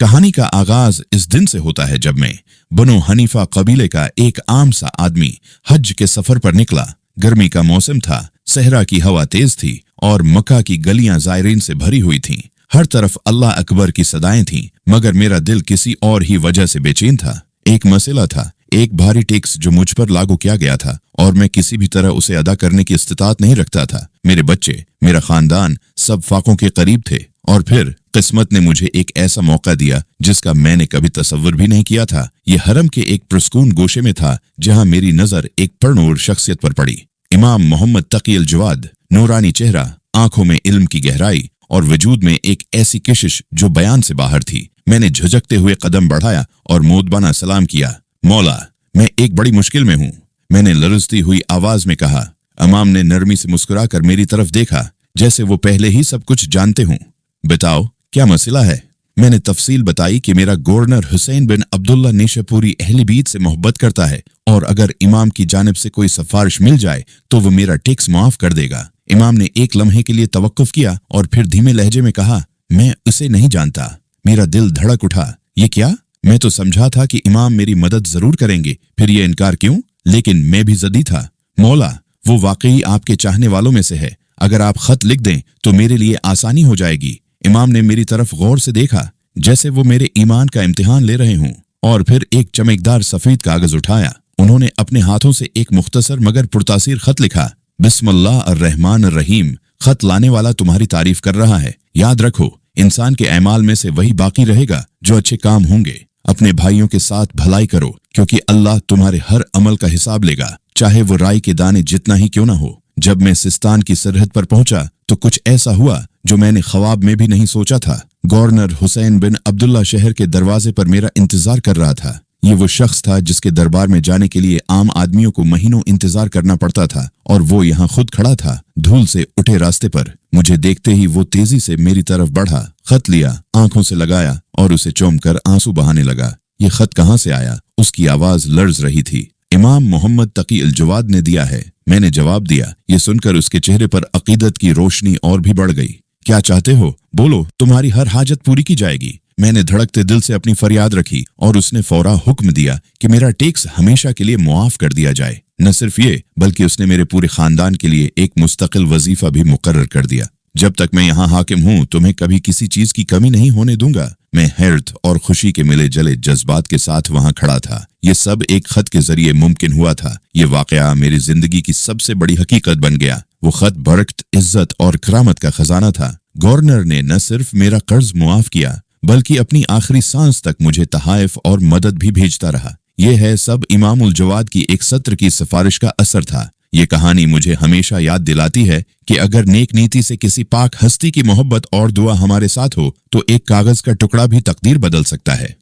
कहानी का आगाज इस दिन से होता है जब मैं बनो हनीफा कबीले का एक आम सा आदमी हज के सफर पर निकला। गर्मी का मौसम था, सहरा की हवा तेज थी और मक्का की गलियां ज़ायरीन से भरी हुई थीं। हर तरफ अल्लाह अकबर की सदाएं थीं, मगर मेरा दिल किसी और ही वजह से बेचैन था। एक मसला था, एक भारी टैक्स जो मुझ पर लागू किया गया था और मैं किसी भी तरह उसे अदा करने की इस्तिताअत नहीं रखता था। मेरे बच्चे, मेरा खानदान सब फाकों के करीब थे और फिर किस्मत ने मुझे एक ऐसा मौका दिया जिसका मैंने कभी तसव्वुर भी नहीं किया था। ये हरम के एक पुरस्कून गोशे में था जहां मेरी नजर एक परनूर शख्सियत पर पड़ी। इमाम मोहम्मद तकी अल जवाद, नूरानी चेहरा, आंखों में इल्म की गहराई और वजूद में एक ऐसी किशिश जो बयान से बाहर थी। मैंने झुझकते हुए कदम बढ़ाया और मोदबाना सलाम किया। मौला, मैं एक बड़ी मुश्किल में हूँ, मैंने लरजती हुई आवाज में कहा। इमाम ने नरमी से मुस्कुराकर मेरी तरफ देखा, जैसे वो पहले ही सब कुछ जानते हों। बताओ, क्या मसला है? मैंने तफसील बताई कि मेरा गवर्नर हुसैन बिन अब्दुल्ला निशापुरी अहले बीत से मोहब्बत करता है और अगर इमाम की जानिब से कोई सिफारिश मिल जाए तो वो मेरा टैक्स माफ कर देगा। इमाम ने एक लम्हे के लिए तवक्कुफ किया और फिर धीमे लहजे में कहा, मैं उसे नहीं जानता। मेरा दिल धड़क उठा। ये क्या? मैं तो समझा था कि इमाम मेरी मदद जरूर करेंगे, फिर ये इनकार क्यों? लेकिन मैं भी ज़दी था। मौला, वो वाकई आपके चाहने वालों में से है। अगर आप खत लिख दें तो मेरे लिए आसानी हो जाएगी। इमाम ने मेरी तरफ गौर से देखा, जैसे वो मेरे ईमान का इम्तिहान ले रहे हों, और फिर एक चमकदार सफेद कागज उठाया। उन्होंने अपने हाथों से एक मुख्तसर मगर पुरतासीर खत लिखा। बिस्मिल्लाह अर्रहमान अर्रहीम। खत लाने वाला तुम्हारी तारीफ कर रहा है। याद रखो, इंसान के अमाल में से वही बाकी रहेगा जो अच्छे काम होंगे। अपने भाइयों के साथ भलाई करो, क्योंकि अल्लाह तुम्हारे हर अमल का हिसाब लेगा, चाहे वो राई के दाने जितना ही क्यों ना हो। जब मैं सिस्तान की सरहद पर पहुंचा तो कुछ ऐसा हुआ जो मैंने ख्वाब में भी नहीं सोचा था। गवर्नर हुसैन बिन अब्दुल्ला शहर के दरवाजे पर मेरा इंतजार कर रहा था। ये वो शख्स था जिसके दरबार में जाने के लिए आम आदमियों को महीनों इंतजार करना पड़ता था, और वो यहाँ खुद खड़ा था, धूल से उठे रास्ते पर। मुझे देखते ही वो तेजी से मेरी तरफ बढ़ा, खत लिया, आंखों से लगाया और उसे चूमकर आंसू बहाने लगा। ये खत कहाँ से आया? उसकी आवाज लर्ज रही थी। इमाम मोहम्मद तकी अल जवाद ने दिया है, मैंने जवाब दिया। ये सुनकर उसके चेहरे पर अकीदत की रोशनी और भी बढ़ गई। क्या चाहते हो? बोलो, तुम्हारी हर हाजत पूरी की जाएगी। मैंने धड़कते दिल से अपनी फरियाद रखी और उसने फौरा हुक्म दिया कि मेरा टैक्स हमेशा के लिए मुआफ कर दिया जाए। न सिर्फ ये, बल्कि उसने मेरे पूरे खानदान के लिए एक मुस्तकिल वजीफा भी मुकर्रर कर दिया। जब तक मैं यहाँ हाकिम हूँ तुम्हें कभी किसी चीज की कमी नहीं होने दूंगा। मैं हैरत और खुशी के मिले जले जज्बात के साथ वहाँ खड़ा था। ये सब एक खत के जरिए मुमकिन हुआ था। ये वाकया मेरी जिंदगी की सबसे बड़ी हकीकत बन गया। वो खत बरकत, इज्जत और करामत का खजाना था। गवर्नर ने न सिर्फ मेरा कर्ज मुआफ किया, बल्कि अपनी आखिरी सांस तक मुझे तहाइफ और मदद भी भेजता रहा। ये है सब इमाम उल जवाद की एक सत्र की सिफारिश का असर था। ये कहानी मुझे हमेशा याद दिलाती है कि अगर नेक नीति से किसी पाक हस्ती की मोहब्बत और दुआ हमारे साथ हो तो एक कागज का टुकड़ा भी तकदीर बदल सकता है।